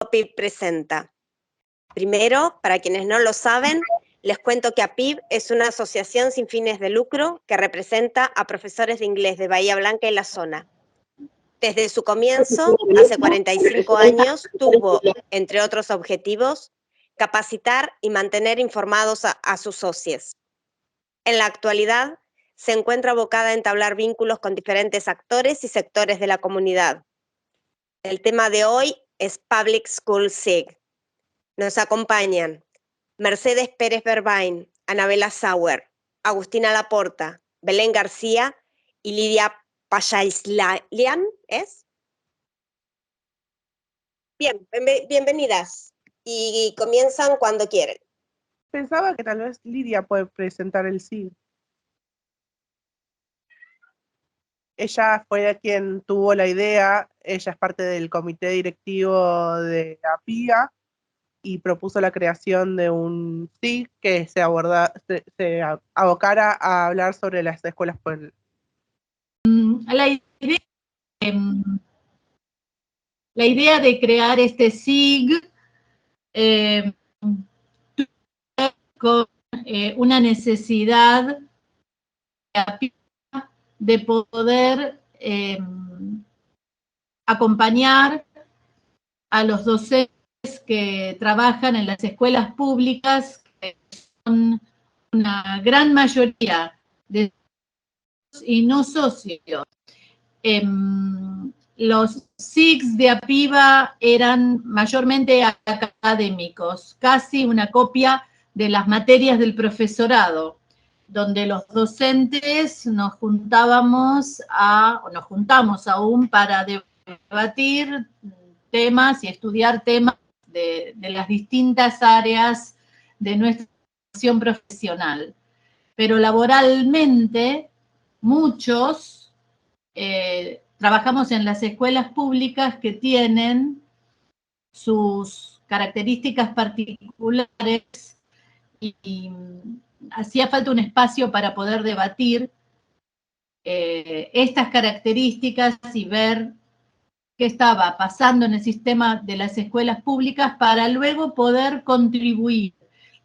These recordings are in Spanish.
APIB presenta. Primero, para quienes no lo saben, les cuento que APIB es una asociación sin fines de lucro que representa a profesores de inglés de Bahía Blanca y la zona. Desde su comienzo, hace 45 años, tuvo, entre otros objetivos, capacitar y mantener informados a sus socios. En la actualidad, se encuentra abocada a entablar vínculos con diferentes actores y sectores de la comunidad. El tema de hoy es Public School SIG. Nos acompañan Mercedes Pérez Berbain, Anabela Sauer, Agustina Laporta, Belén García y Lidia Payaslalian, ¿es? Bien, bienvenidas y comienzan cuando quieren. Pensaba que tal vez Lidia puede presentar el SIG. Ella fue quien tuvo la idea, ella es parte del comité directivo de APIA y propuso la creación de un SIG que se abocara a hablar sobre las escuelas públicas. La idea de crear este SIG con una necesidad de poder acompañar a los docentes que trabajan en las escuelas públicas, que son una gran mayoría de socios y no socios. Los SIGs de APIBA eran mayormente académicos, casi una copia de las materias del profesorado, donde los docentes nos juntamos nos juntamos aún para debatir temas y estudiar temas de las distintas áreas de nuestra formación profesional. Pero laboralmente, muchos trabajamos en las escuelas públicas que tienen sus características particulares y hacía falta un espacio para poder debatir estas características y ver qué estaba pasando en el sistema de las escuelas públicas para luego poder contribuir.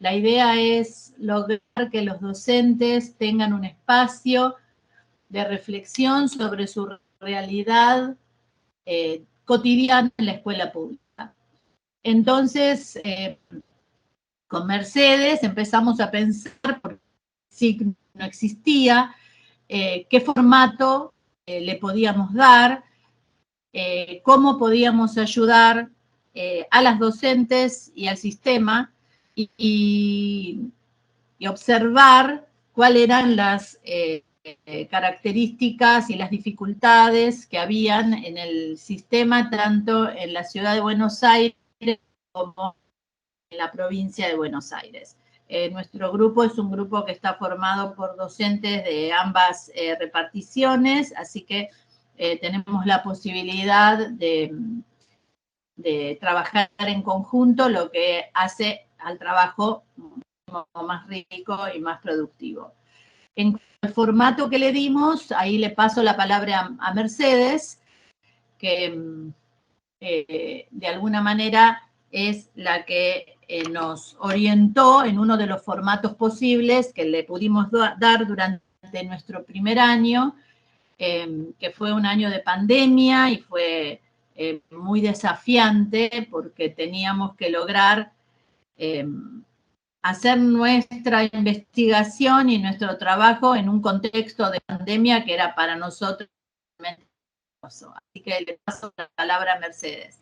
La idea es lograr que los docentes tengan un espacio de reflexión sobre su realidad cotidiana en la escuela pública. Entonces, con Mercedes empezamos a pensar, porque SIG no existía, qué formato le podíamos dar, cómo podíamos ayudar a las docentes y al sistema y observar cuáles eran las características y las dificultades que habían en el sistema, tanto en la ciudad de Buenos Aires como en la provincia de Buenos Aires. Nuestro grupo es un grupo que está formado por docentes de ambas reparticiones, así que tenemos la posibilidad de trabajar en conjunto, lo que hace al trabajo más rico y más productivo. En el formato que le dimos, ahí le paso la palabra a Mercedes, que de alguna manera es la que nos orientó en uno de los formatos posibles que le pudimos dar durante nuestro primer año, que fue un año de pandemia y fue muy desafiante porque teníamos que lograr hacer nuestra investigación y nuestro trabajo en un contexto de pandemia que era para nosotros. Así que le paso la palabra a Mercedes.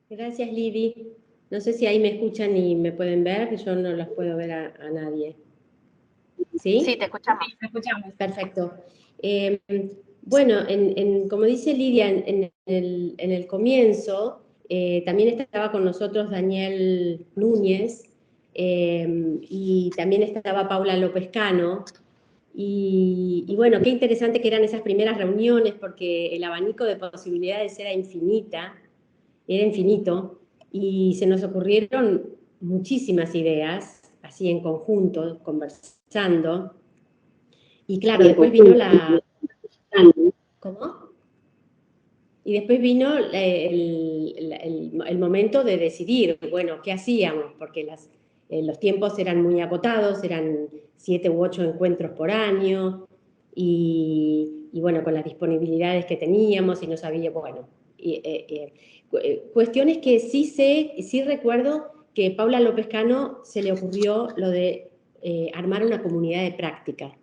Gracias, Lidy. No sé si ahí me escuchan y me pueden ver, yo no los puedo ver a nadie. ¿Sí? Sí, te escuchamos. Sí, te escuchamos. Perfecto. Bueno, como dice Lidia, en el comienzo, también estaba con nosotros Daniel Núñez y también estaba Paula López Cano. Y bueno, qué interesante que eran esas primeras reuniones porque el abanico de posibilidades era infinito, y se nos ocurrieron muchísimas ideas, así en conjunto, conversando. Y claro, después vino la... ¿Cómo? Y después vino el momento de decidir, bueno, ¿qué hacíamos? Porque los tiempos eran muy acotados, eran 7 u 8 encuentros por año, y bueno, con las disponibilidades que teníamos, y no sabía, bueno, cuestiones que sí recuerdo que a Paula López Cano se le ocurrió lo de armar una comunidad de práctica.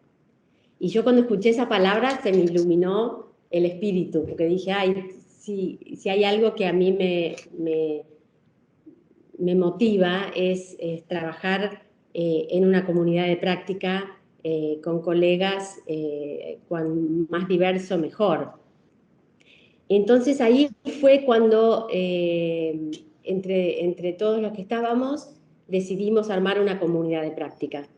Y yo cuando escuché esa palabra se me iluminó el espíritu, porque dije, ay, si hay algo que a mí me motiva es trabajar en una comunidad de práctica con colegas, cuan más diverso, mejor. Entonces ahí fue cuando entre todos los que estábamos decidimos armar una comunidad de práctica.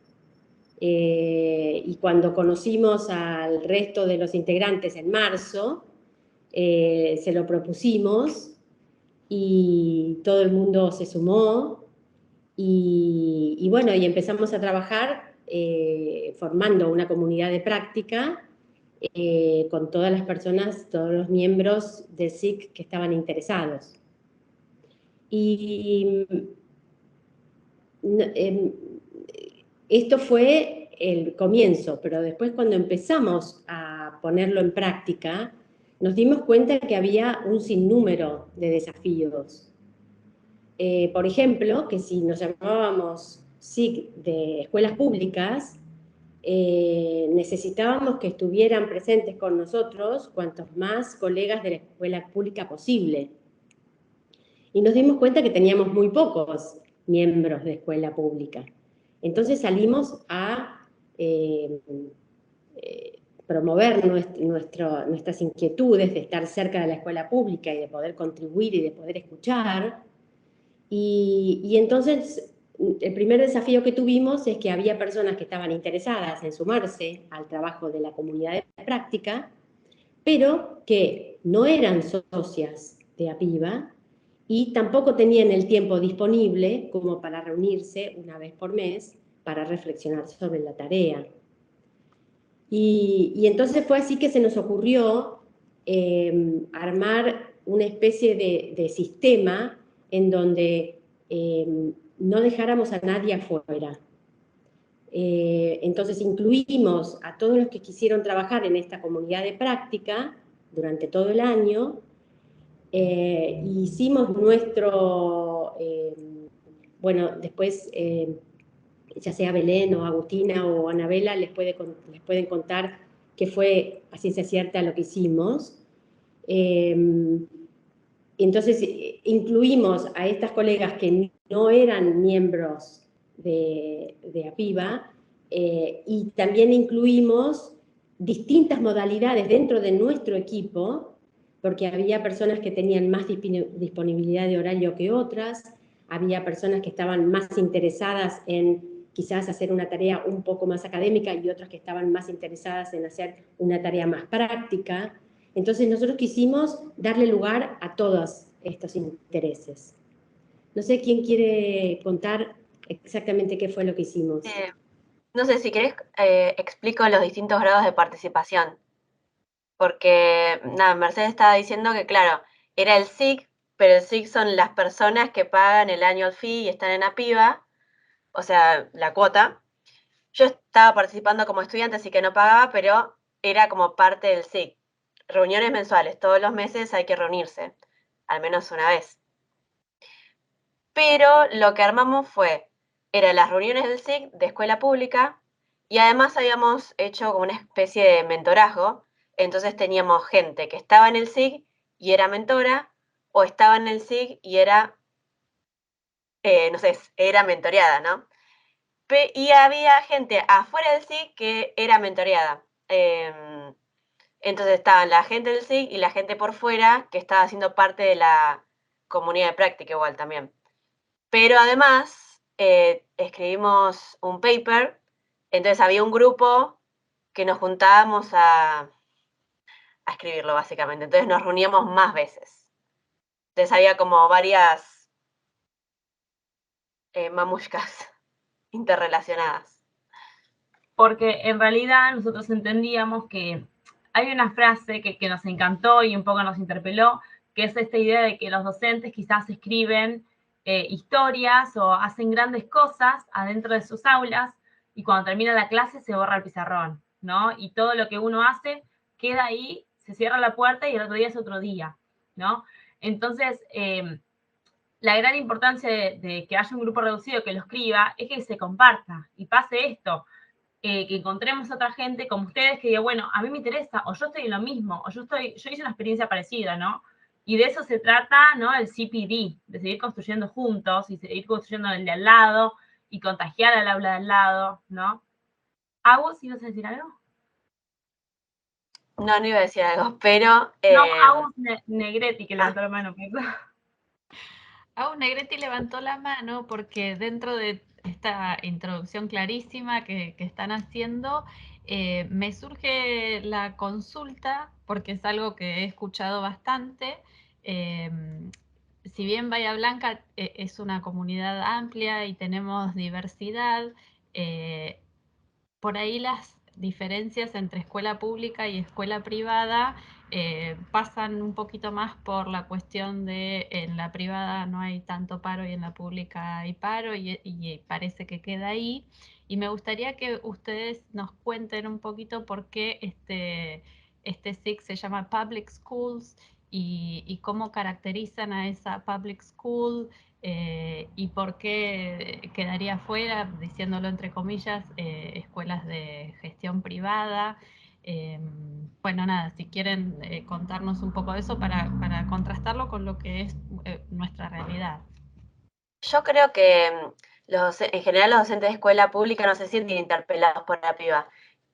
Y cuando conocimos al resto de los integrantes en marzo, se lo propusimos y todo el mundo se sumó y bueno, y empezamos a trabajar formando una comunidad de práctica con todas las personas, todos los miembros del SIC que estaban interesados. Y esto fue el comienzo, pero después cuando empezamos a ponerlo en práctica, nos dimos cuenta que había un sinnúmero de desafíos. Por ejemplo, que si nos llamábamos SIC de escuelas públicas, necesitábamos que estuvieran presentes con nosotros cuantos más colegas de la escuela pública posible. Y nos dimos cuenta que teníamos muy pocos miembros de escuela pública. Entonces salimos a promover nuestras inquietudes de estar cerca de la escuela pública y de poder contribuir y de poder escuchar. Y entonces el primer desafío que tuvimos es que había personas que estaban interesadas en sumarse al trabajo de la comunidad de práctica, pero que no eran socias de APIVA y tampoco tenían el tiempo disponible como para reunirse una vez por mes para reflexionar sobre la tarea. Y entonces fue así que se nos ocurrió armar una especie de sistema en donde no dejáramos a nadie afuera. Entonces incluimos a todos los que quisieron trabajar en esta comunidad de práctica durante todo el año. Hicimos nuestro, bueno, después ya sea Belén o Agustina o Anabela les pueden contar qué fue a ciencia cierta lo que hicimos. Entonces incluimos a estas colegas que no eran miembros de APIVA y también incluimos distintas modalidades dentro de nuestro equipo, porque había personas que tenían más disponibilidad de horario que otras, había personas que estaban más interesadas en quizás hacer una tarea un poco más académica y otras que estaban más interesadas en hacer una tarea más práctica. Entonces nosotros quisimos darle lugar a todos estos intereses. No sé quién quiere contar exactamente qué fue lo que hicimos. No sé, si querés explico los distintos grados de participación. Porque, nada, Mercedes estaba diciendo que, claro, era el SIC, pero el SIC son las personas que pagan el annual fee y están en APIVA, o sea, la cuota. Yo estaba participando como estudiante, así que no pagaba, pero era como parte del SIC. Reuniones mensuales, todos los meses hay que reunirse, al menos una vez. Pero lo que armamos eran las reuniones del SIC de escuela pública y además habíamos hecho como una especie de mentorazgo. Entonces teníamos gente que estaba en el SIC y era mentora, o estaba en el SIC y era, no sé, era mentoreada, ¿no? Y había gente afuera del SIC que era mentoreada. Entonces estaban la gente del SIC y la gente por fuera que estaba haciendo parte de la comunidad de práctica igual también. Pero además escribimos un paper, entonces había un grupo que nos juntábamos a escribirlo básicamente, entonces nos reuníamos más veces. Entonces había como varias mamushkas interrelacionadas. Porque en realidad nosotros entendíamos que hay una frase que nos encantó y un poco nos interpeló, que es esta idea de que los docentes quizás escriben historias o hacen grandes cosas adentro de sus aulas y cuando termina la clase se borra el pizarrón, ¿no? Y todo lo que uno hace queda ahí, se cierra la puerta y el otro día es otro día, ¿no? Entonces, la gran importancia de que haya un grupo reducido que lo escriba es que se comparta y pase esto, que encontremos otra gente como ustedes que diga, bueno, a mí me interesa, o yo estoy en lo mismo, o yo hice una experiencia parecida, ¿no? Y de eso se trata, ¿no? El CPD, de seguir construyendo juntos y seguir construyendo el de al lado y contagiar al aula de al lado, ¿no? Agus, ¿ibas a decir algo? No iba a decir algo, pero... No, Agus Negretti, que levantó la mano, perdón. Agus Negretti levantó la mano porque dentro de esta introducción clarísima que están haciendo, me surge la consulta, porque es algo que he escuchado bastante. Si bien Bahía Blanca es una comunidad amplia y tenemos diversidad, por ahí las diferencias entre escuela pública y escuela privada pasan un poquito más por la cuestión de en la privada no hay tanto paro y en la pública hay paro y parece que queda ahí. Y me gustaría que ustedes nos cuenten un poquito por qué este SIC se llama Public Schools y cómo caracterizan a esa Public School. ¿Y por qué quedaría fuera, diciéndolo entre comillas, escuelas de gestión privada? Bueno, nada, si quieren contarnos un poco de eso para contrastarlo con lo que es nuestra realidad. Yo creo que en general los docentes de escuela pública no se sienten interpelados por APIVA.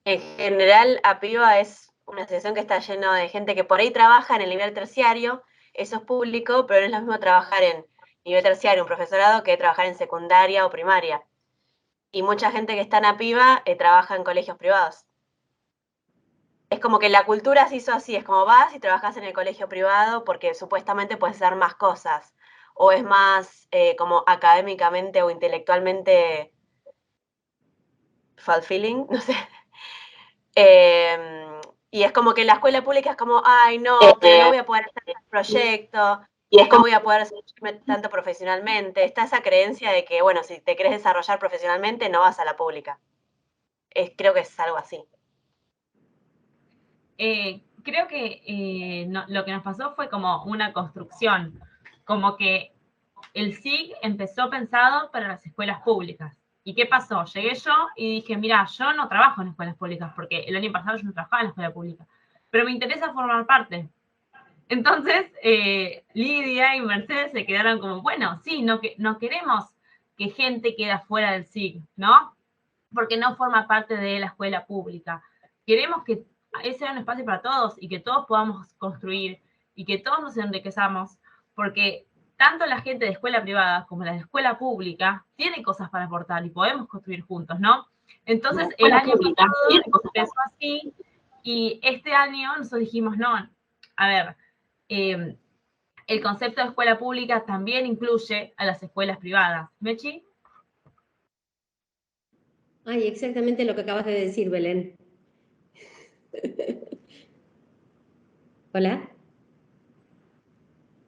En general, APIVA es una asociación que está llena de gente que por ahí trabaja en el nivel terciario, eso es público, pero no es lo mismo trabajar en nivel terciario, un profesorado, que trabajar en secundaria o primaria. Y mucha gente que está en APIVA trabaja en colegios privados. Es como que la cultura se hizo así, es como vas y trabajas en el colegio privado porque supuestamente puedes hacer más cosas, o es más como académicamente o intelectualmente fulfilling, no sé. Y es como que la escuela pública es como, ay, no, pero no voy a poder hacer el proyecto, y no voy a poder desarrollarme tanto profesionalmente. Está esa creencia de que, bueno, si te querés desarrollar profesionalmente, no vas a la pública. Creo que es algo así. Creo que lo que nos pasó fue como una construcción, como que el SIG empezó pensado para las escuelas públicas. ¿Y qué pasó? Llegué yo y dije, mira, yo no trabajo en escuelas públicas, porque el año pasado yo no trabajaba en la escuela pública, pero me interesa formar parte. Entonces, Lidia y Mercedes se quedaron como, bueno, sí, no queremos que gente quede fuera del SIG, ¿no? Porque no forma parte de la escuela pública. Queremos que ese sea un espacio para todos y que todos podamos construir y que todos nos enriquezamos, porque tanto la gente de escuela privada como la de escuela pública tienen cosas para aportar y podemos construir juntos, ¿no? Entonces, el año pasado empezó así y este año nosotros dijimos, no, a ver, el concepto de escuela pública también incluye a las escuelas privadas. ¿Mechi? Ay, exactamente lo que acabas de decir, Belén. ¿Hola?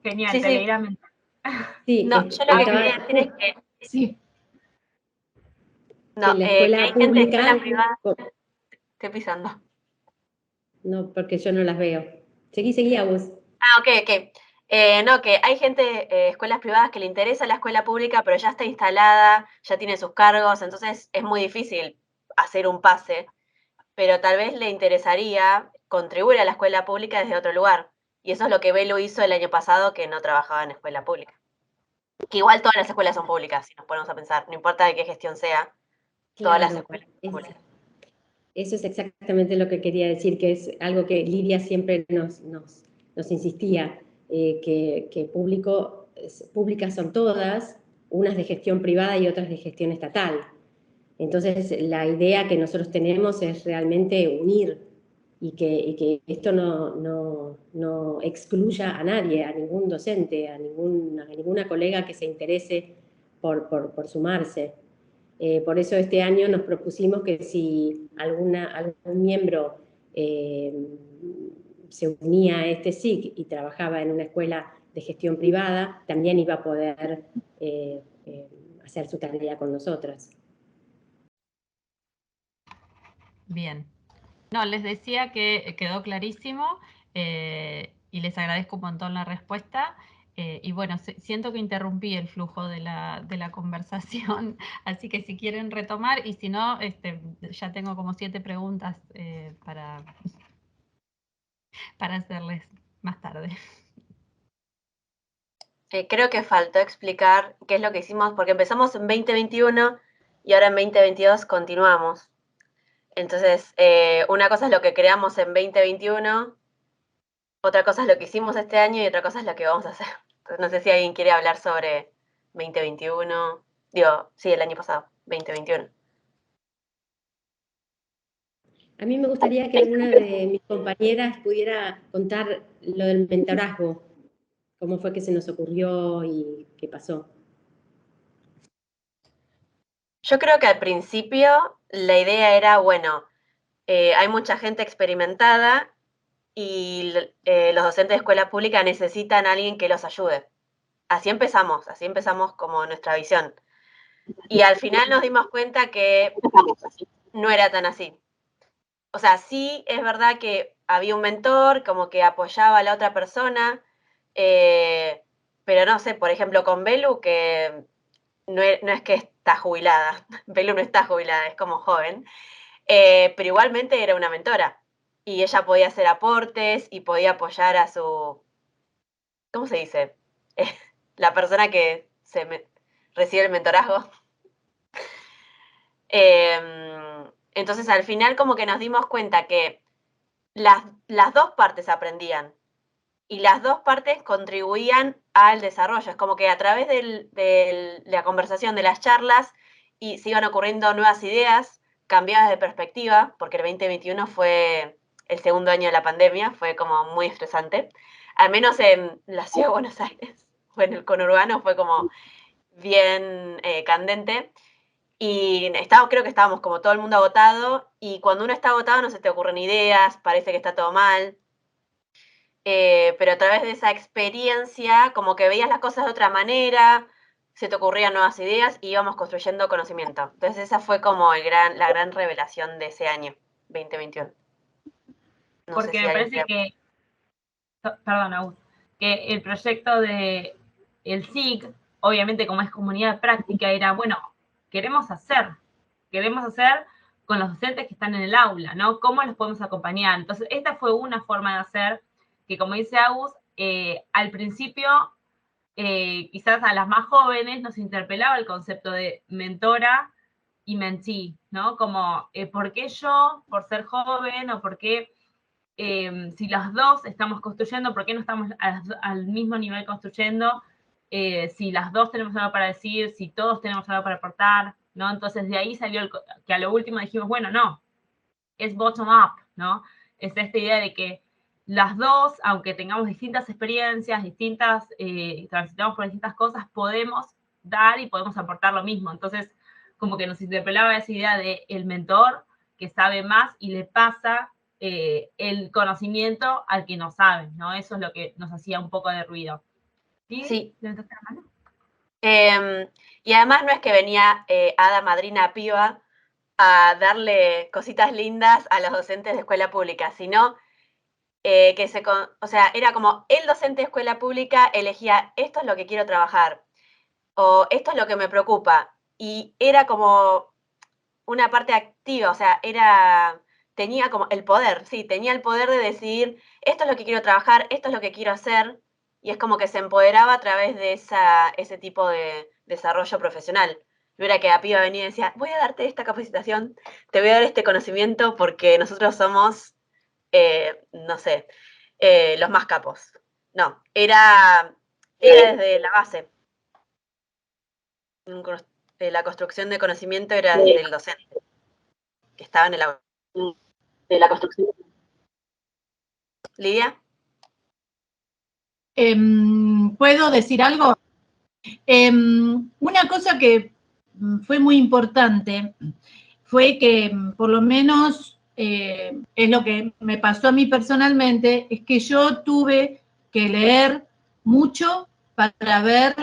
Genial, Sí, te leí la mente. Sí, no, yo lo que quería decir es que... Sí. No, que la que escuela hay gente de escuela pública... privada... Estoy pisando. No, porque yo no las veo. Seguí a vos. Ah, ok. No, que hay gente de escuelas privadas que le interesa la escuela pública, pero ya está instalada, ya tiene sus cargos, entonces es muy difícil hacer un pase, pero tal vez le interesaría contribuir a la escuela pública desde otro lugar. Y eso es lo que Belu hizo el año pasado, que no trabajaba en escuela pública. Que igual todas las escuelas son públicas, si nos ponemos a pensar, no importa de qué gestión sea, todas las escuelas son públicas. Eso es exactamente lo que quería decir, que es algo que Lidia siempre nos insistía, que públicas son todas, unas de gestión privada y otras de gestión estatal. Entonces, la idea que nosotros tenemos es realmente unir y que esto no excluya a nadie, a ningún docente, a ninguna colega que se interese por sumarse. Por eso este año nos propusimos que si algún miembro se unía a este SIC y trabajaba en una escuela de gestión privada, también iba a poder hacer su tarea con nosotras. Bien. No, les decía que quedó clarísimo y les agradezco un montón la respuesta. Y bueno, siento que interrumpí el flujo de la conversación, así que si quieren retomar, y si no, ya tengo como 7 preguntas para hacerles más tarde. Creo que faltó explicar qué es lo que hicimos, porque empezamos en 2021 y ahora en 2022 continuamos. Entonces, una cosa es lo que creamos en 2021, otra cosa es lo que hicimos este año y otra cosa es lo que vamos a hacer. Entonces, no sé si alguien quiere hablar sobre 2021, sí, el año pasado, 2021. A mí me gustaría que alguna de mis compañeras pudiera contar lo del mentorazgo, cómo fue que se nos ocurrió y qué pasó. Yo creo que al principio la idea era, bueno, hay mucha gente experimentada y los docentes de escuela pública necesitan a alguien que los ayude. Así empezamos como nuestra visión. Y al final nos dimos cuenta que no era tan así. O sea, sí es verdad que había un mentor, como que apoyaba a la otra persona, pero no sé, por ejemplo, con Belu, que no es que está jubilada, Belu no está jubilada, es como joven, pero igualmente era una mentora. Y ella podía hacer aportes y podía apoyar a su, ¿cómo se dice? La persona que recibe el mentorazgo. Entonces al final como que nos dimos cuenta que las dos partes aprendían y las dos partes contribuían al desarrollo. Es como que a través de la conversación, de las charlas, y se iban ocurriendo nuevas ideas, cambiadas de perspectiva, porque el 2021 fue el segundo año de la pandemia, fue como muy estresante. Al menos en la ciudad de Buenos Aires, o en el conurbano, fue como bien candente. Y creo que estábamos como todo el mundo agotado, y cuando uno está agotado no se te ocurren ideas, parece que está todo mal. Pero a través de esa experiencia, como que veías las cosas de otra manera, se te ocurrían nuevas ideas y íbamos construyendo conocimiento. Entonces esa fue como la gran revelación de ese año, 2021. No Porque sé si me parece que, perdón, Agus, que el proyecto de el SIG, obviamente como es comunidad de práctica, era, bueno, queremos hacer con los docentes que están en el aula, ¿no? ¿Cómo los podemos acompañar? Entonces, esta fue una forma de hacer que, como dice Agus, al principio, quizás a las más jóvenes nos interpelaba el concepto de mentora y mentee, ¿no? Como, ¿por qué yo, por ser joven, o por qué, si las dos estamos construyendo, por qué no estamos al mismo nivel construyendo? Si las dos tenemos algo para decir, si todos tenemos algo para aportar, ¿no? Entonces de ahí salió que a lo último dijimos, bueno, no, es bottom up, ¿no? Es esta idea de que las dos, aunque tengamos distintas experiencias, transitamos por distintas cosas, podemos dar y podemos aportar lo mismo. Entonces, como que nos interpelaba esa idea de el mentor que sabe más y le pasa el conocimiento al que no sabe, ¿no? Eso es lo que nos hacía un poco de ruido. Sí. Y además no es que venía hada madrina piba a darle cositas lindas a los docentes de escuela pública, sino o sea, era como el docente de escuela pública elegía, esto es lo que quiero trabajar, o esto es lo que me preocupa, y era como una parte activa, o sea, tenía como el poder, sí, tenía el poder de decidir, esto es lo que quiero trabajar, esto es lo que quiero hacer, y es como que se empoderaba a través de ese tipo de desarrollo profesional. No era que la piba venía y decía, voy a darte esta capacitación, te voy a dar este conocimiento porque nosotros somos, no sé, los más capos. No, era desde la base. La construcción de conocimiento era desde el docente, que estaba en el aula. De la construcción. ¿Lidia? ¿Puedo decir algo? Una cosa que fue muy importante fue que por lo menos es lo que me pasó a mí personalmente, es que yo tuve que leer mucho para ver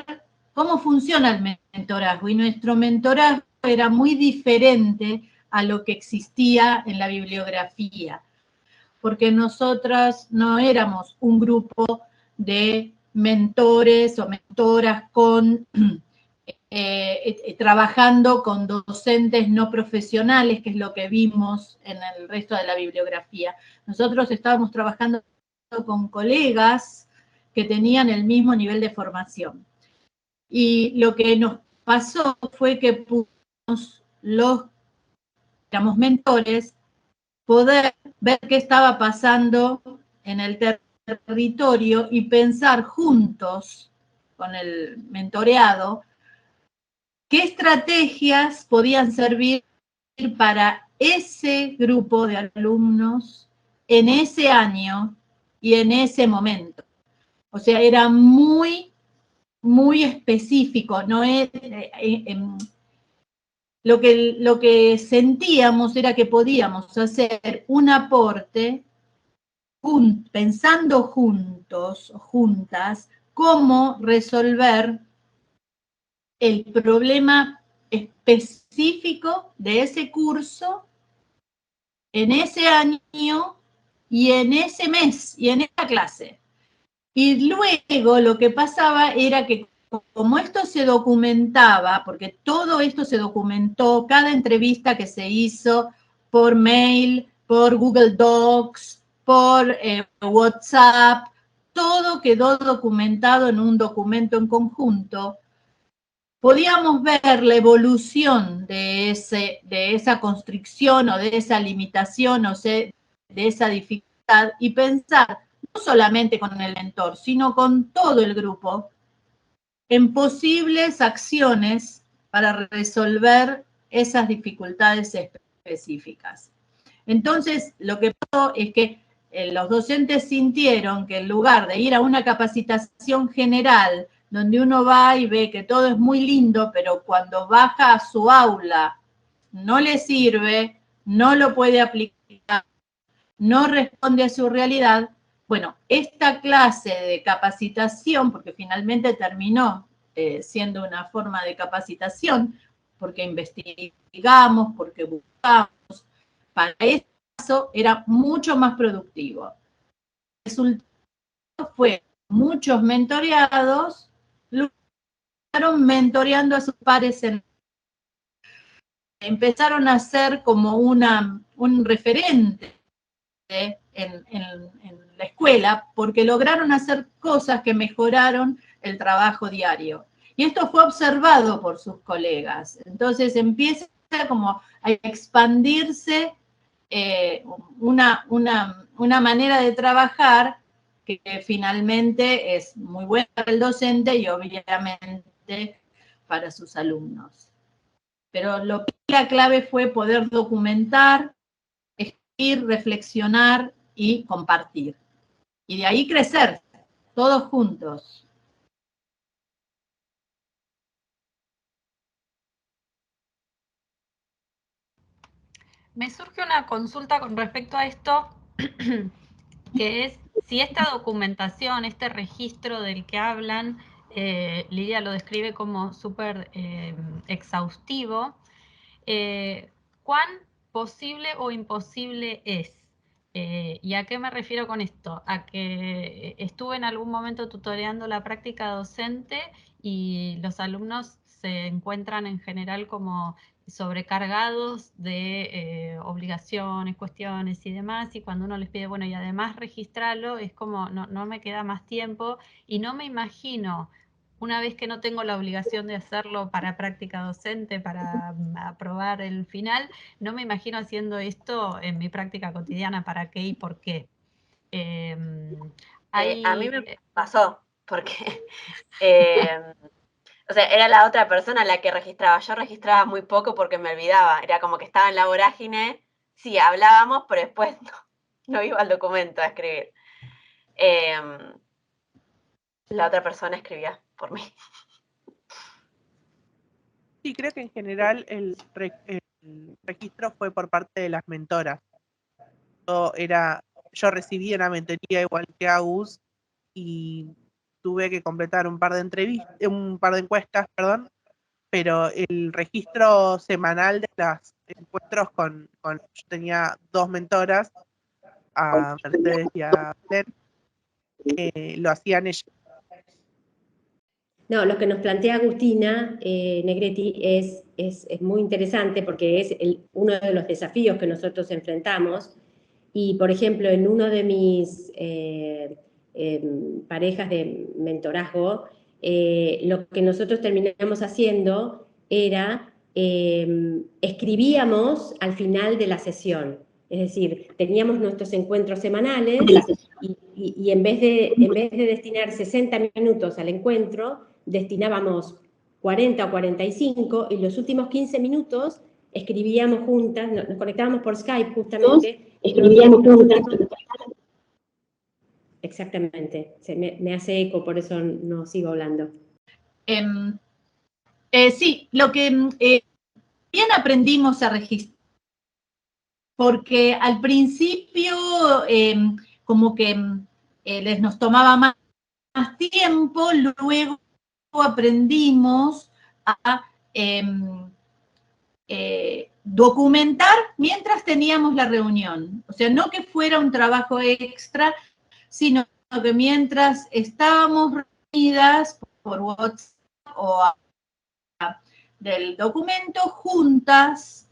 cómo funciona el mentorazgo, y nuestro mentorazgo era muy diferente a lo que existía en la bibliografía, porque nosotras no éramos un grupo de mentores o mentoras trabajando con docentes no profesionales, que es lo que vimos en el resto de la bibliografía. Nosotros estábamos trabajando con colegas que tenían el mismo nivel de formación. Y lo que nos pasó fue que pudimos los, digamos, mentores, poder ver qué estaba pasando en el territorio y pensar juntos con el mentoreado qué estrategias podían servir para ese grupo de alumnos en ese año y en ese momento. O sea, era muy, muy específico, no es, lo que sentíamos era que podíamos hacer un aporte pensando juntos o juntas cómo resolver el problema específico de ese curso en ese año y en ese mes y en esa clase. Y luego lo que pasaba era que como esto se documentaba, porque todo esto se documentó, cada entrevista que se hizo por mail, por Google Docs, por WhatsApp, todo quedó documentado en un documento en conjunto. Podíamos ver la evolución de esa constricción o de esa limitación o de esa dificultad y pensar no solamente con el mentor, sino con todo el grupo en posibles acciones para resolver esas dificultades específicas. Entonces, lo que pasó es que los docentes sintieron que en lugar de ir a una capacitación general, donde uno va y ve que todo es muy lindo, pero cuando baja a su aula no le sirve, no lo puede aplicar, no responde a su realidad. Bueno, esta clase de capacitación, porque finalmente terminó siendo una forma de capacitación, porque investigamos, porque buscamos, para este caso era mucho más productivo. El resultado fue muchos mentoreados, fueron mentoreando a sus pares, empezaron a ser como un referente en la escuela, porque lograron hacer cosas que mejoraron el trabajo diario. Y esto fue observado por sus colegas. Entonces empieza como a expandirse una manera de trabajar que finalmente es muy buena para el docente y obviamente para sus alumnos. Pero la clave fue poder documentar, escribir, reflexionar y compartir. Y de ahí crecer, todos juntos. Me surge una consulta con respecto a esto, que es si esta documentación, este registro del que hablan, Lidia lo describe como súper exhaustivo, ¿cuán posible o imposible es? ¿Y a qué me refiero con esto? A que estuve en algún momento tutoreando la práctica docente y los alumnos se encuentran en general como sobrecargados de obligaciones, cuestiones y demás, y cuando uno les pide, bueno, y además registrarlo, es como, no me queda más tiempo, y no me imagino, una vez que no tengo la obligación de hacerlo para práctica docente, para aprobar el final, no me imagino haciendo esto en mi práctica cotidiana, para qué y por qué. A mí me pasó, porque o sea, era la otra persona la que registraba. Yo registraba muy poco porque me olvidaba. Era como que estaba en la vorágine. Sí, hablábamos, pero después no iba al documento a escribir. La otra persona escribía por mí. Sí, creo que en general el registro fue por parte de las mentoras. yo recibí una mentoría igual que Agus y tuve que completar un par de encuestas, perdón, pero el registro semanal de los encuentros yo tenía 2 mentoras, a Mercedes y a Belén, lo hacían ellas. No, lo que nos plantea Agustina Negretti es muy interesante porque es uno de los desafíos que nosotros enfrentamos. Y, por ejemplo, en uno de mis parejas de mentorazgo, lo que nosotros terminamos haciendo era escribíamos al final de la sesión. Es decir, teníamos nuestros encuentros semanales y en vez de destinar 60 minutos al encuentro, destinábamos 40 o 45 y los últimos 15 minutos escribíamos juntas, nos conectábamos por Skype justamente. Escribíamos juntas. Exactamente, me hace eco, por eso no sigo hablando. Sí, lo que bien aprendimos a registrar, porque al principio como que nos tomaba más tiempo, luego aprendimos a documentar mientras teníamos la reunión. O sea, no que fuera un trabajo extra, sino que mientras estábamos reunidas por WhatsApp o del documento, juntas,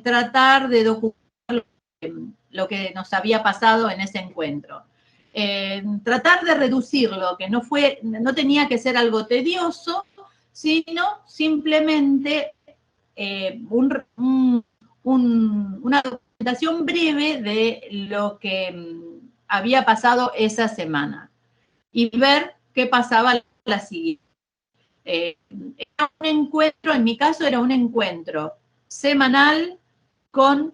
tratar de documentar lo que nos había pasado en ese encuentro. Tratar de reducirlo, que no tenía que ser algo tedioso, sino simplemente una documentación breve de lo que había pasado esa semana y ver qué pasaba la siguiente. Era un encuentro, en mi caso era un encuentro semanal con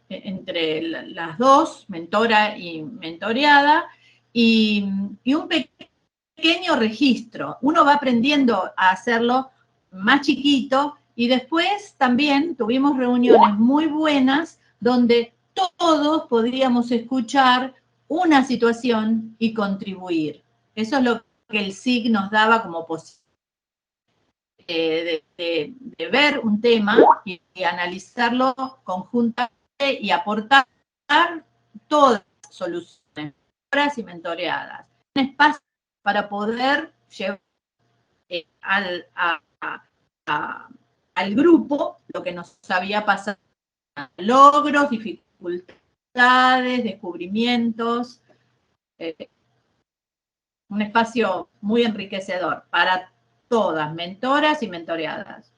entre las dos, mentora y mentoreada, y un pequeño registro. Uno va aprendiendo a hacerlo más chiquito y después también tuvimos reuniones muy buenas donde todos podríamos escuchar una situación y contribuir. Eso es lo que el SIG nos daba como posibilidad de ver un tema y analizarlo conjuntamente y aportar todas las soluciones y mentoreadas. Un espacio para poder llevar al grupo lo que nos había pasado, logros, dificultades, descubrimientos, un espacio muy enriquecedor para todas, mentoras y mentoreadas.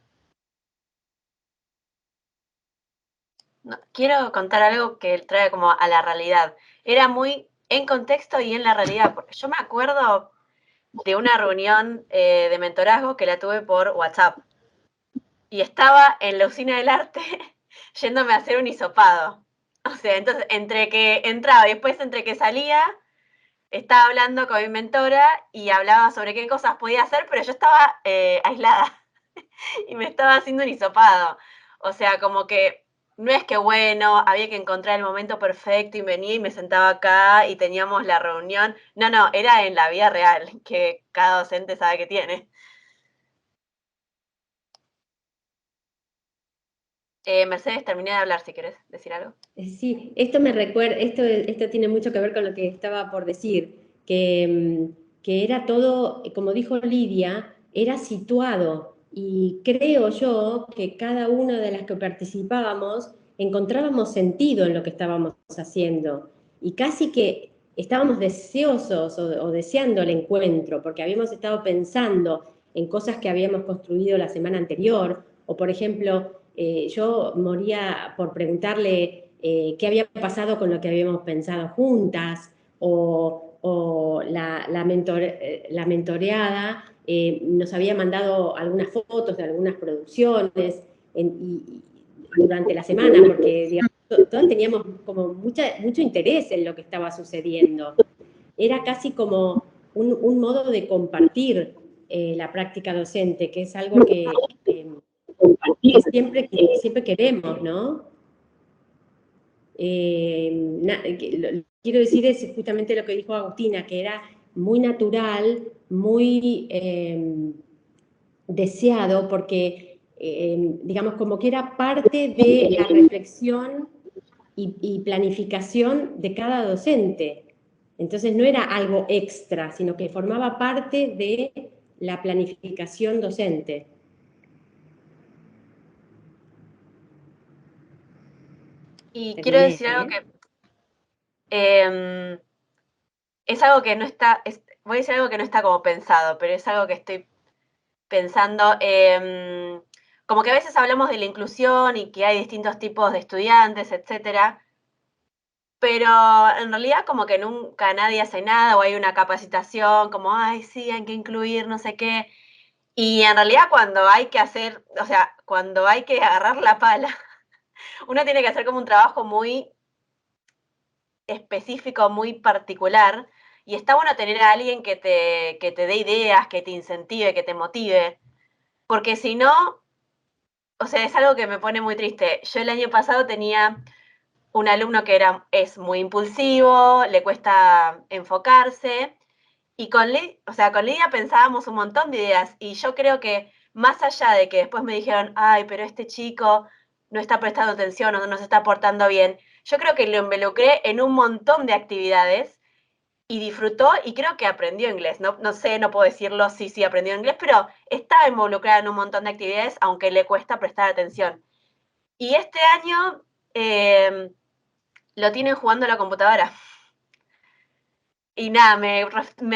No, quiero contar algo que trae como a la realidad. Era muy en contexto y en la realidad, porque yo me acuerdo de una reunión de mentorazgo que la tuve por WhatsApp. Y estaba en la usina del arte yéndome a hacer un hisopado. O sea, entonces, entre que entraba y después entre que salía, estaba hablando con mi mentora y hablaba sobre qué cosas podía hacer, pero yo estaba aislada y me estaba haciendo un hisopado. O sea, como que no es que, bueno, había que encontrar el momento perfecto y venía y me sentaba acá y teníamos la reunión. No, no, era en la vida real, que cada docente sabe que tiene. Mercedes, terminé de hablar, si querés decir algo. Sí, esto me recuerda, esto tiene mucho que ver con lo que estaba por decir, que era todo, como dijo Lidia, era situado, y creo yo que cada una de las que participábamos encontrábamos sentido en lo que estábamos haciendo, y casi que estábamos deseosos o deseando el encuentro, porque habíamos estado pensando en cosas que habíamos construido la semana anterior, o por ejemplo, yo moría por preguntarle qué había pasado con lo que habíamos pensado juntas, o la mentoreada nos había mandado algunas fotos de algunas producciones durante la semana, porque digamos, todos teníamos como mucho interés en lo que estaba sucediendo. Era casi como un modo de compartir la práctica docente, que es algo que siempre queremos, ¿no? Lo que quiero decir es justamente lo que dijo Agustina, que era muy natural, muy deseado, porque, digamos, como que era parte de la reflexión y planificación de cada docente. Entonces no era algo extra, sino que formaba parte de la planificación docente. Y quiero decir algo que es algo que no está, voy a decir algo que no está como pensado, pero es algo que estoy pensando. Como que a veces hablamos de la inclusión y que hay distintos tipos de estudiantes, etcétera, pero en realidad como que nunca nadie hace nada o hay una capacitación como, ay, sí, hay que incluir no sé qué. Y en realidad cuando hay que hacer, o sea, cuando hay que agarrar la pala, uno tiene que hacer como un trabajo muy específico, muy particular, y está bueno tener a alguien que te dé ideas, que te incentive, que te motive, porque si no, o sea, es algo que me pone muy triste. Yo el año pasado tenía un alumno que es muy impulsivo, le cuesta enfocarse, y con Lidia pensábamos un montón de ideas, y yo creo que más allá de que después me dijeron, ay, pero este chico no está prestando atención o no nos está portando bien, yo creo que lo involucré en un montón de actividades y disfrutó y creo que aprendió inglés. No sé, no puedo decirlo sí aprendió inglés, pero estaba involucrada en un montón de actividades, aunque le cuesta prestar atención. Y este año lo tienen jugando a la computadora. Y nada, me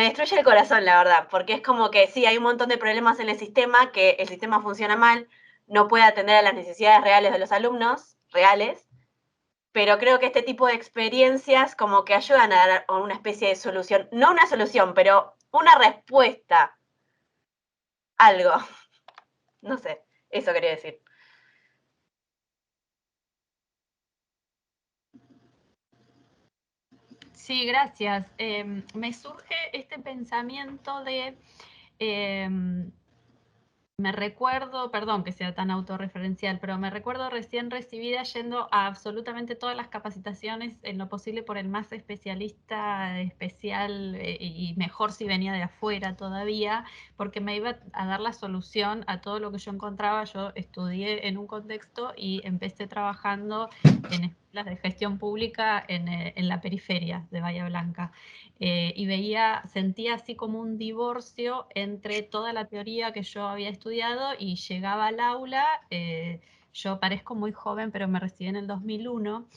destruye el corazón, la verdad, porque es como que sí, hay un montón de problemas en el sistema, que el sistema funciona mal, no puede atender a las necesidades reales de los alumnos, reales, pero creo que este tipo de experiencias como que ayudan a dar una especie de solución, no una solución, pero una respuesta, algo. No sé, eso quería decir. Sí, gracias. Me surge este pensamiento de, me recuerdo, perdón que sea tan autorreferencial, pero me recuerdo recién recibida yendo a absolutamente todas las capacitaciones en lo posible por el más especialista, especial y mejor si venía de afuera todavía, porque me iba a dar la solución a todo lo que yo encontraba. Yo estudié en un contexto y empecé trabajando en escuelas de gestión pública en la periferia de Bahía Blanca. Y sentía así como un divorcio entre toda la teoría que yo había estudiado y llegaba al aula. Yo parezco muy joven, pero me recibí en el 2001.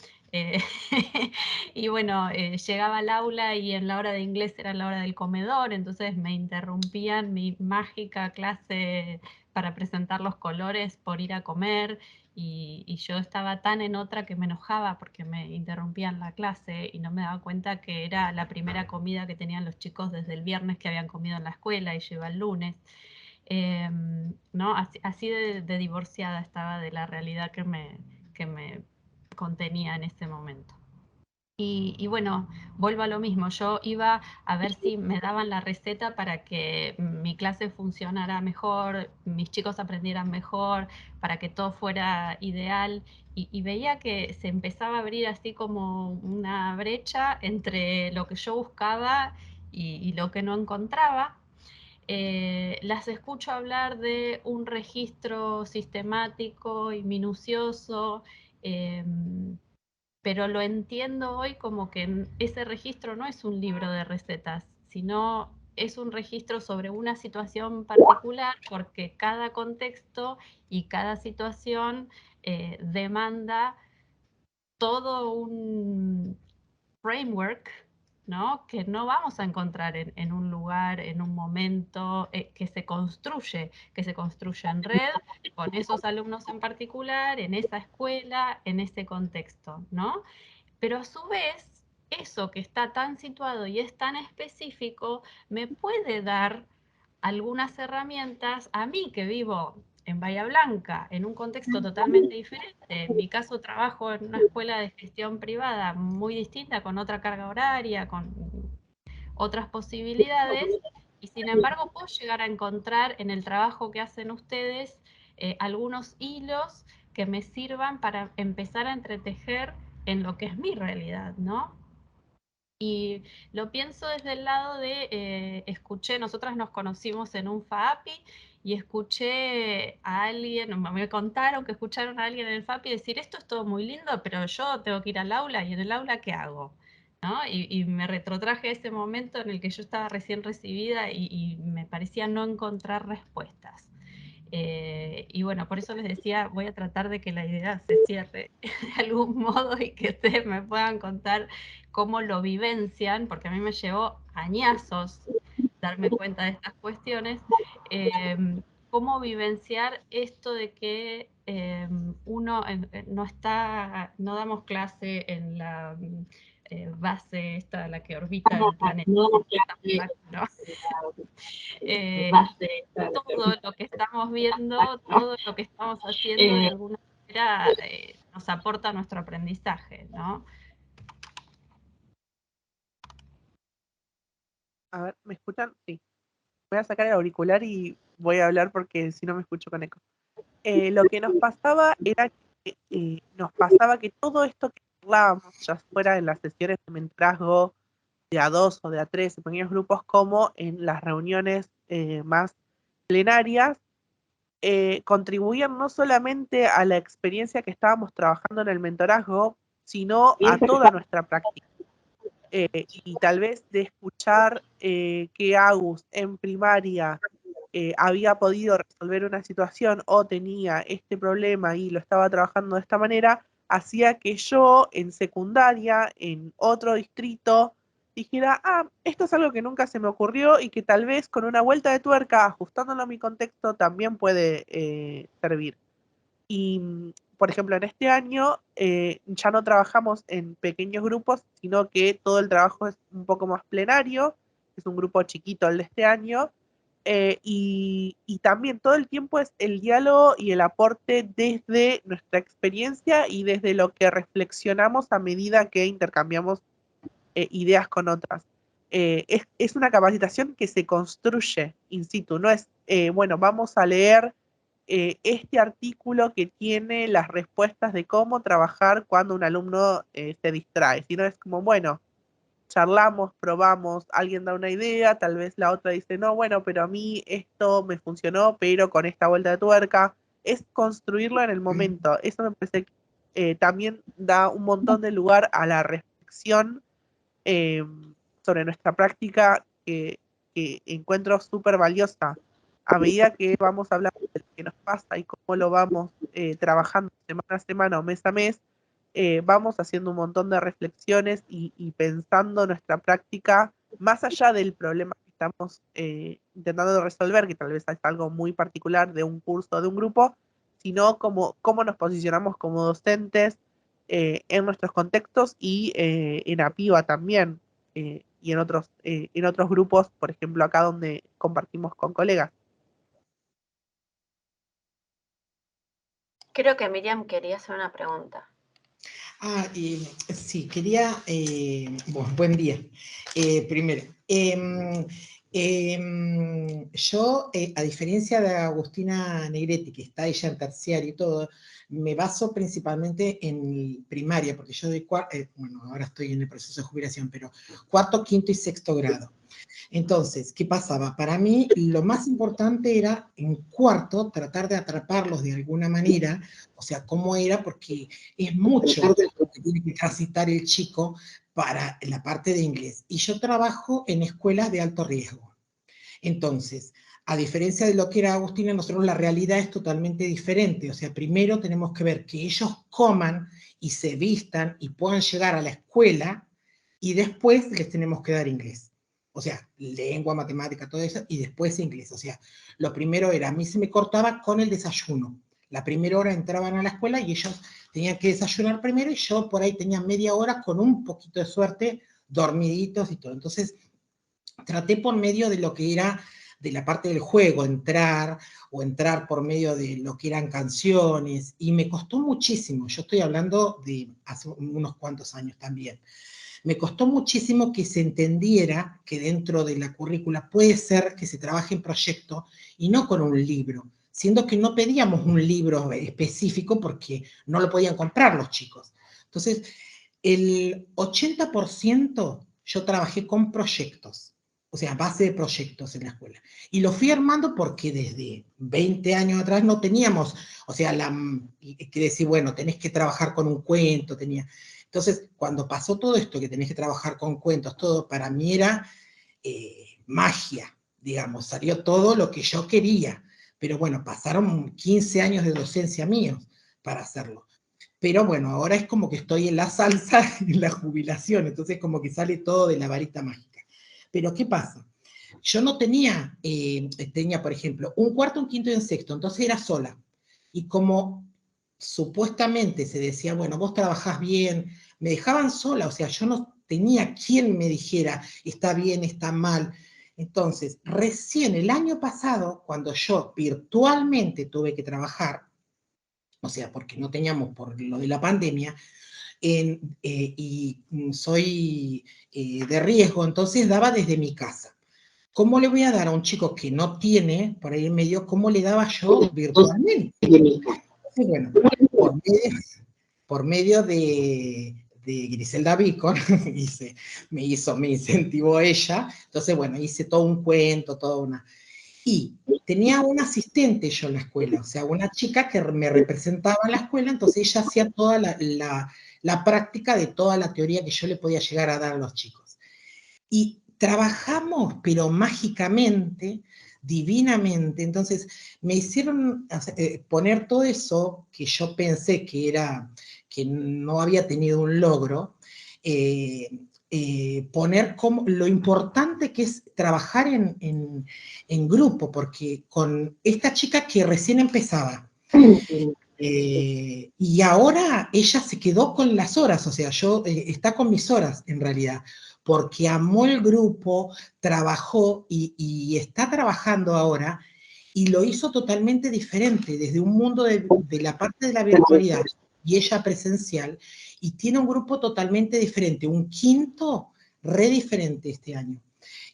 Y bueno, llegaba al aula y en la hora de inglés era la hora del comedor, entonces me interrumpían mi mágica clase para presentar los colores por ir a comer. Y yo estaba tan en otra que me enojaba porque me interrumpían la clase y no me daba cuenta que era la primera comida que tenían los chicos desde el viernes que habían comido en la escuela y yo iba el lunes. ¿No? Así de divorciada estaba de la realidad que me contenía en ese momento. Y bueno, vuelvo a lo mismo, yo iba a ver si me daban la receta para que mi clase funcionara mejor, mis chicos aprendieran mejor, para que todo fuera ideal, y veía que se empezaba a abrir así como una brecha entre lo que yo buscaba y lo que no encontraba. Las escucho hablar de un registro sistemático y minucioso, pero lo entiendo hoy como que ese registro no es un libro de recetas, sino es un registro sobre una situación particular, porque cada contexto y cada situación demanda todo un framework, ¿no? Que no vamos a encontrar en un lugar, en un momento, que se construye en red, con esos alumnos en particular, en esa escuela, en ese contexto, ¿no? Pero a su vez, eso que está tan situado y es tan específico, me puede dar algunas herramientas a mí que vivo en Bahía Blanca, en un contexto totalmente diferente. En mi caso trabajo en una escuela de gestión privada muy distinta, con otra carga horaria, con otras posibilidades, y sin embargo puedo llegar a encontrar en el trabajo que hacen ustedes algunos hilos que me sirvan para empezar a entretejer en lo que es mi realidad, ¿no? Y lo pienso desde el lado de, escuché, nosotras nos conocimos en un FAPI y escuché a alguien, me contaron que escucharon a alguien en el FAPI decir, esto es todo muy lindo, pero yo tengo que ir al aula, y en el aula, ¿qué hago? ¿No? Y me retrotraje a ese momento en el que yo estaba recién recibida y me parecía no encontrar respuestas. Y bueno, por eso les decía, voy a tratar de que la idea se cierre de algún modo y que ustedes me puedan contar cómo lo vivencian, porque a mí me llevó añazos darme cuenta de estas cuestiones, cómo vivenciar esto de que uno no damos clase en la base esta, la que orbita el planeta, ¿no? Todo lo que estamos viendo, todo lo que estamos haciendo, de alguna manera nos aporta nuestro aprendizaje, ¿no? A ver, ¿me escuchan? Sí. Voy a sacar el auricular y voy a hablar porque si no me escucho con eco. Lo que nos pasaba era que todo esto que hablábamos, ya fuera en las sesiones de mentorazgo de A2 o de A3, en pequeños grupos, como en las reuniones más plenarias, contribuían no solamente a la experiencia que estábamos trabajando en el mentorazgo, sino a toda nuestra práctica. Y tal vez de escuchar que Agus en primaria había podido resolver una situación o tenía este problema y lo estaba trabajando de esta manera, hacía que yo en secundaria, en otro distrito, dijera, esto es algo que nunca se me ocurrió y que tal vez con una vuelta de tuerca, ajustándolo a mi contexto, también puede servir. Y, por ejemplo, en este año ya no trabajamos en pequeños grupos, sino que todo el trabajo es un poco más plenario, es un grupo chiquito el de este año, y también todo el tiempo es el diálogo y el aporte desde nuestra experiencia y desde lo que reflexionamos a medida que intercambiamos ideas con otras. Es una capacitación que se construye in situ, no es, bueno, vamos a leer este artículo que tiene las respuestas de cómo trabajar cuando un alumno se distrae, sino es como, bueno, charlamos, probamos, alguien da una idea, tal vez la otra dice, no, bueno, pero a mí esto me funcionó, pero con esta vuelta de tuerca, es construirlo en el momento. Eso me parece que también da un montón de lugar a la reflexión sobre nuestra práctica que encuentro súper valiosa. A medida que vamos hablando de lo que nos pasa y cómo lo vamos trabajando semana a semana o mes a mes, vamos haciendo un montón de reflexiones y pensando nuestra práctica más allá del problema que estamos intentando resolver, que tal vez es algo muy particular de un curso o de un grupo, sino cómo nos posicionamos como docentes en nuestros contextos y en APIVA también, y en otros grupos, por ejemplo, acá donde compartimos con colegas. Creo que Miriam quería hacer una pregunta. Sí, quería, buen día, primero. Yo, a diferencia de Agustina Negretti, que está ella en terciario y todo, me baso principalmente en primaria, porque yo doy bueno, ahora estoy en el proceso de jubilación, pero cuarto, quinto y sexto grado. Entonces, ¿qué pasaba? Para mí lo más importante era en cuarto tratar de atraparlos de alguna manera, o sea, cómo era, porque es mucho lo que tiene que transitar el chico para la parte de inglés. Y yo trabajo en escuelas de alto riesgo. Entonces, a diferencia de lo que era Agustina, nosotros la realidad es totalmente diferente. O sea, primero tenemos que ver que ellos coman y se vistan y puedan llegar a la escuela y después les tenemos que dar inglés. O sea, lengua, matemática, todo eso, y después inglés. O sea, lo primero era, a mí se me cortaba con el desayuno. La primera hora entraban a la escuela y ellos tenían que desayunar primero y yo por ahí tenía media hora con un poquito de suerte, dormiditos y todo. Entonces, traté por medio de lo que era de la parte del juego, entrar por medio de lo que eran canciones, y me costó muchísimo. Yo estoy hablando de hace unos cuantos años también. Me costó muchísimo que se entendiera que dentro de la currícula puede ser que se trabaje en proyecto y no con un libro, siendo que no pedíamos un libro específico porque no lo podían comprar los chicos. Entonces, El 80% yo trabajé con proyectos, o sea, base de proyectos en la escuela. Y lo fui armando porque desde 20 años atrás no teníamos, o sea, que decir, bueno, tenés que trabajar con un cuento, Entonces, cuando pasó todo esto, que tenés que trabajar con cuentos, todo, para mí era magia, digamos, salió todo lo que yo quería. Pero bueno, pasaron 15 años de docencia míos para hacerlo. Pero bueno, ahora es como que estoy en la salsa, en la jubilación, entonces como que sale todo de la varita mágica. Pero ¿qué pasa? Yo no tenía, tenía por ejemplo, un cuarto, un quinto y un sexto, entonces era sola. Y como supuestamente se decía, bueno, vos trabajás bien, me dejaban sola, o sea, yo no tenía quien me dijera, está bien, está mal. Entonces, recién el año pasado, cuando yo virtualmente tuve que trabajar, o sea, porque no teníamos por lo de la pandemia, y soy de riesgo, entonces daba desde mi casa. ¿Cómo le voy a dar a un chico que no tiene, por ahí en medio, cómo le daba yo virtualmente? Entonces, bueno, por medio de Griselda Bicon, me incentivó ella, entonces bueno, hice todo un cuento, toda una... Y tenía un asistente yo en la escuela, o sea, una chica que me representaba en la escuela, entonces ella hacía toda la práctica de toda la teoría que yo le podía llegar a dar a los chicos. Y trabajamos, pero mágicamente, divinamente, entonces me hicieron poner todo eso que yo pensé que no había tenido un logro, poner como lo importante que es trabajar en grupo, porque con esta chica que recién empezaba, y ahora ella se quedó con las horas, o sea, está con mis horas en realidad, porque amó el grupo, trabajó y está trabajando ahora, y lo hizo totalmente diferente, desde un mundo de la parte de la virtualidad y ella presencial, y tiene un grupo totalmente diferente, un quinto re diferente este año.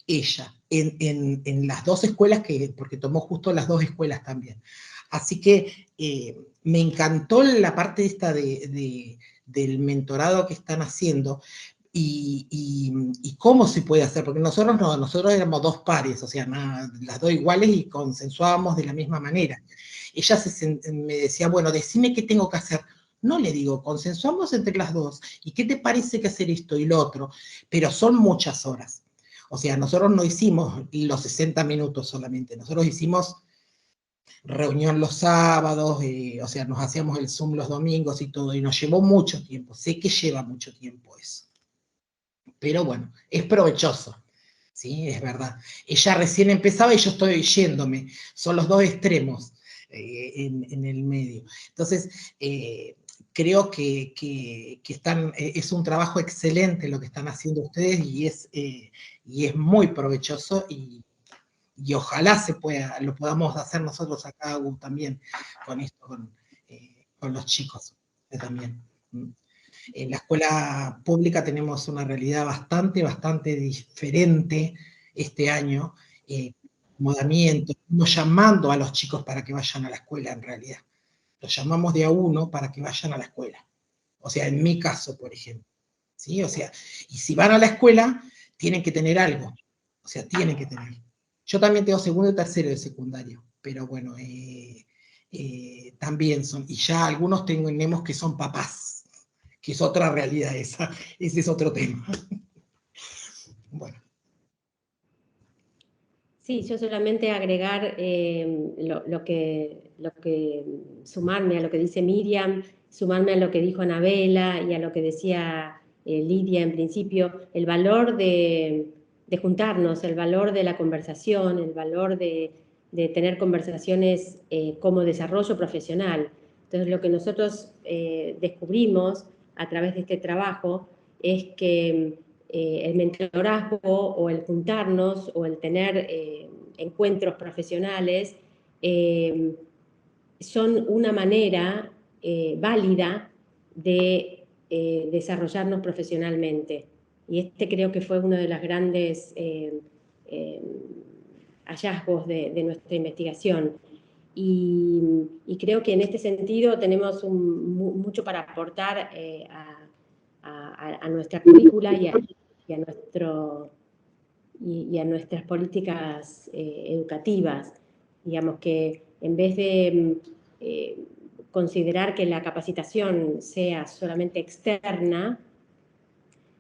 Ella, en las dos escuelas, porque tomó justo las dos escuelas también. Así que me encantó la parte esta del mentorado que están haciendo, y cómo se puede hacer, porque nosotros éramos dos pares, o sea, las dos iguales y consensuábamos de la misma manera. Ella me decía, bueno, decime qué tengo que hacer. No le digo, consensuamos entre las dos, ¿y qué te parece que hacer esto y lo otro? Pero son muchas horas. O sea, nosotros no hicimos los 60 minutos solamente, nosotros hicimos reunión los sábados, o sea, nos hacíamos el Zoom los domingos y todo, y nos llevó mucho tiempo, sé que lleva mucho tiempo eso. Pero bueno, es provechoso, ¿sí? Es verdad. Ella recién empezaba y yo estoy yéndome, son los dos extremos en el medio. Entonces, creo que es un trabajo excelente lo que están haciendo ustedes, y es muy provechoso, y ojalá lo podamos hacer nosotros acá también con esto, con los chicos también. En la escuela pública tenemos una realidad bastante diferente este año, acomodamiento, no llamando a los chicos para que vayan a la escuela en realidad. Los llamamos de a uno para que vayan a la escuela. O sea, en mi caso, por ejemplo. ¿Sí? O sea, y si van a la escuela, tienen que tener algo. O sea, tienen que tener. Yo también tengo segundo y tercero de secundario, pero bueno, también son, y ya algunos tenemos que son papás, que es otra realidad ese es otro tema. Bueno. Sí, yo solamente agregar sumarme a lo que dice Miriam, sumarme a lo que dijo Anabela y a lo que decía Lidia en principio, el valor de juntarnos, el valor de la conversación, el valor de tener conversaciones como desarrollo profesional. Entonces, lo que nosotros descubrimos a través de este trabajo es que el mentorazgo o el juntarnos o el tener encuentros profesionales son una manera válida de desarrollarnos profesionalmente. Y este creo que fue uno de los grandes hallazgos de nuestra investigación. Y creo que en este sentido tenemos mucho para aportar a a nuestra currícula y a nuestras políticas educativas. Digamos que en vez de considerar que la capacitación sea solamente externa,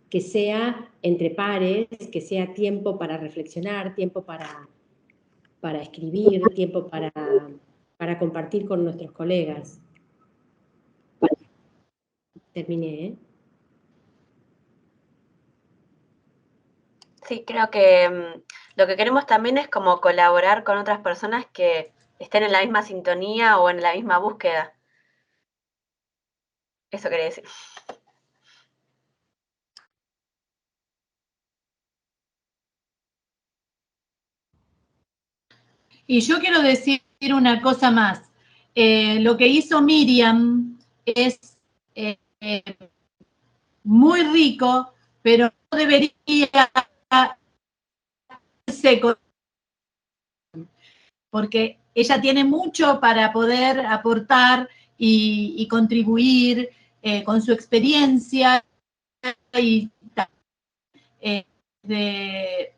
que sea entre pares, que sea tiempo para reflexionar, tiempo para escribir, tiempo para compartir con nuestros colegas. Terminé, ¿eh? Sí, creo que lo que queremos también es como colaborar con otras personas que estén en la misma sintonía o en la misma búsqueda. Eso quería decir. Y yo quiero decir una cosa más. Lo que hizo Miriam es muy rico, pero no debería ser, porque ella tiene mucho para poder aportar y contribuir con su experiencia y de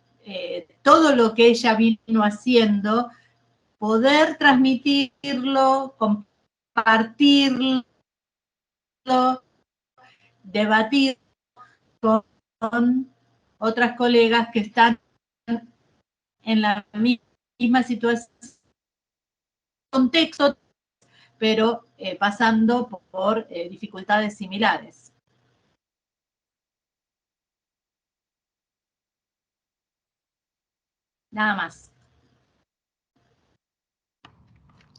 todo lo que ella vino haciendo, poder transmitirlo, compartirlo, debatir con otras colegas que están en la misma situación, contexto, pero pasando por dificultades similares. Nada más.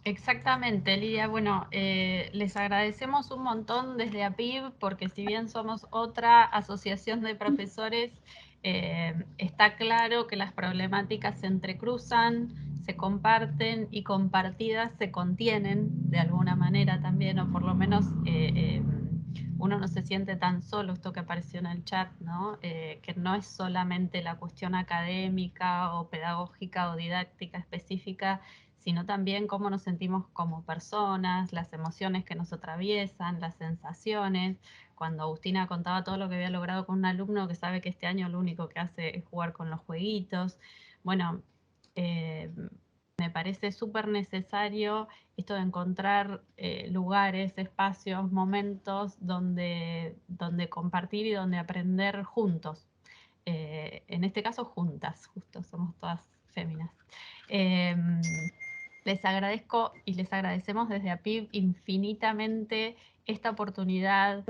Exactamente, Lidia. Bueno, les agradecemos un montón desde APIB, porque si bien somos otra asociación de profesores, está claro que las problemáticas se entrecruzan, se comparten y compartidas se contienen de alguna manera también, o por lo menos uno no se siente tan solo, esto que apareció en el chat, ¿no? Que no es solamente la cuestión académica o pedagógica o didáctica específica, sino también cómo nos sentimos como personas, las emociones que nos atraviesan, las sensaciones. Cuando Agustina contaba todo lo que había logrado con un alumno que sabe que este año lo único que hace es jugar con los jueguitos. Bueno, me parece súper necesario esto de encontrar lugares, espacios, momentos donde compartir y donde aprender juntos. En este caso juntas, justo, somos todas féminas. Les agradezco y les agradecemos desde APIB infinitamente esta oportunidad,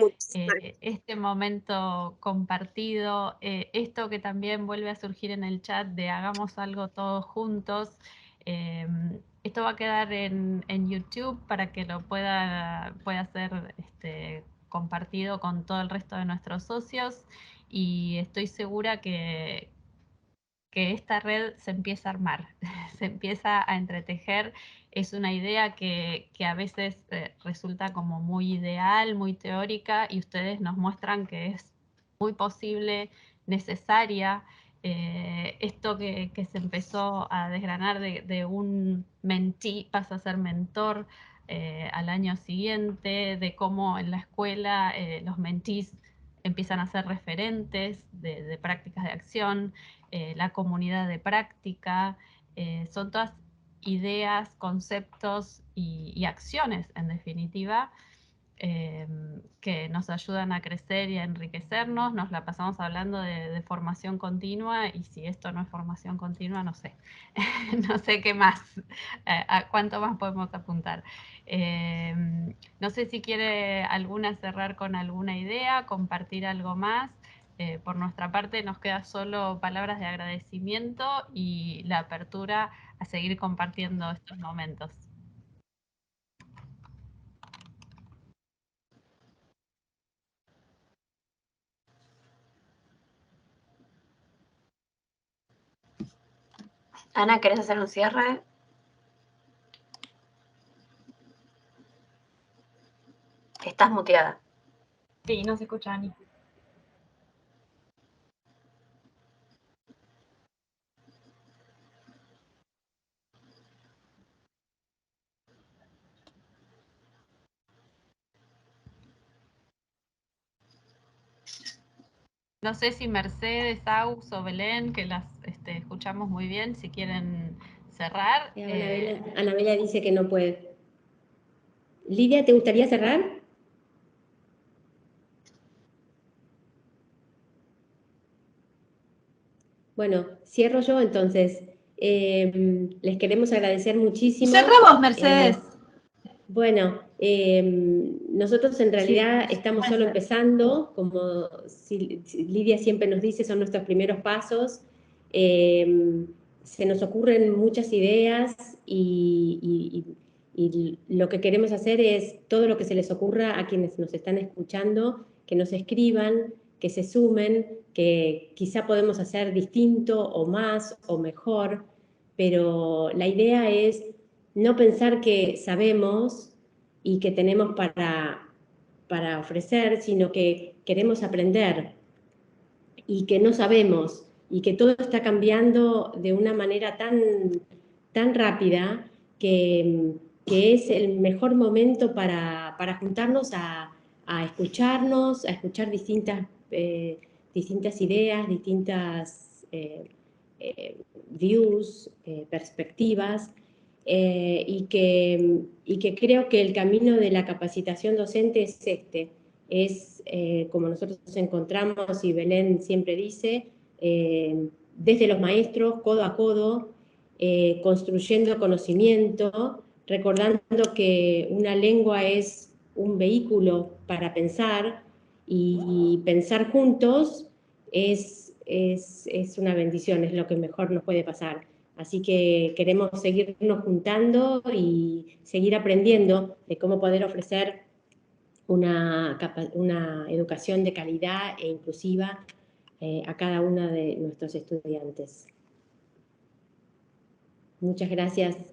este momento compartido, esto que también vuelve a surgir en el chat de hagamos algo todos juntos. Esto va a quedar en YouTube para que lo pueda ser compartido con todo el resto de nuestros socios, y estoy segura que esta red se empieza a armar, se empieza a entretejer. Es una idea que a veces resulta como muy ideal, muy teórica, y ustedes nos muestran que es muy posible, necesaria. Esto que se empezó a desgranar de un mentí pasa a ser mentor al año siguiente, de cómo en la escuela los mentís empiezan a ser referentes de prácticas de acción, la comunidad de práctica, son todas ideas, conceptos y acciones, en definitiva, que nos ayudan a crecer y a enriquecernos. Nos la pasamos hablando de formación continua, y si esto no es formación continua, no sé, no sé qué más, a cuánto más podemos apuntar. No sé si quiere alguna cerrar con alguna idea, compartir algo más. Por nuestra parte nos queda solo palabras de agradecimiento y la apertura a seguir compartiendo estos momentos. Ana, ¿querés hacer un cierre? Estás muteada. Sí, no se escucha, Ani. No sé si Mercedes, Aus o Belén, que las escuchamos muy bien, si quieren cerrar. Anabela dice que no puede. Lidia, ¿te gustaría cerrar? Bueno, cierro yo entonces. Les queremos agradecer muchísimo. Cerra vos, Mercedes. Bueno, nosotros en realidad estamos solo empezando, como Lidia siempre nos dice, son nuestros primeros pasos. Se nos ocurren muchas ideas y lo que queremos hacer es todo lo que se les ocurra a quienes nos están escuchando, que nos escriban, que se sumen, que quizá podemos hacer distinto o más o mejor, pero la idea es no pensar que sabemos y que tenemos para ofrecer, sino que queremos aprender y que no sabemos y que todo está cambiando de una manera tan rápida que es el mejor momento para juntarnos a escucharnos, a escuchar distintas ideas, distintas views, perspectivas, y que creo que el camino de la capacitación docente es como nosotros nos encontramos y Belén siempre dice, desde los maestros, codo a codo, construyendo conocimiento, recordando que una lengua es un vehículo para pensar y pensar juntos es una bendición, es lo que mejor nos puede pasar. Así que queremos seguirnos juntando y seguir aprendiendo de cómo poder ofrecer una educación de calidad e inclusiva a cada uno de nuestros estudiantes. Muchas gracias.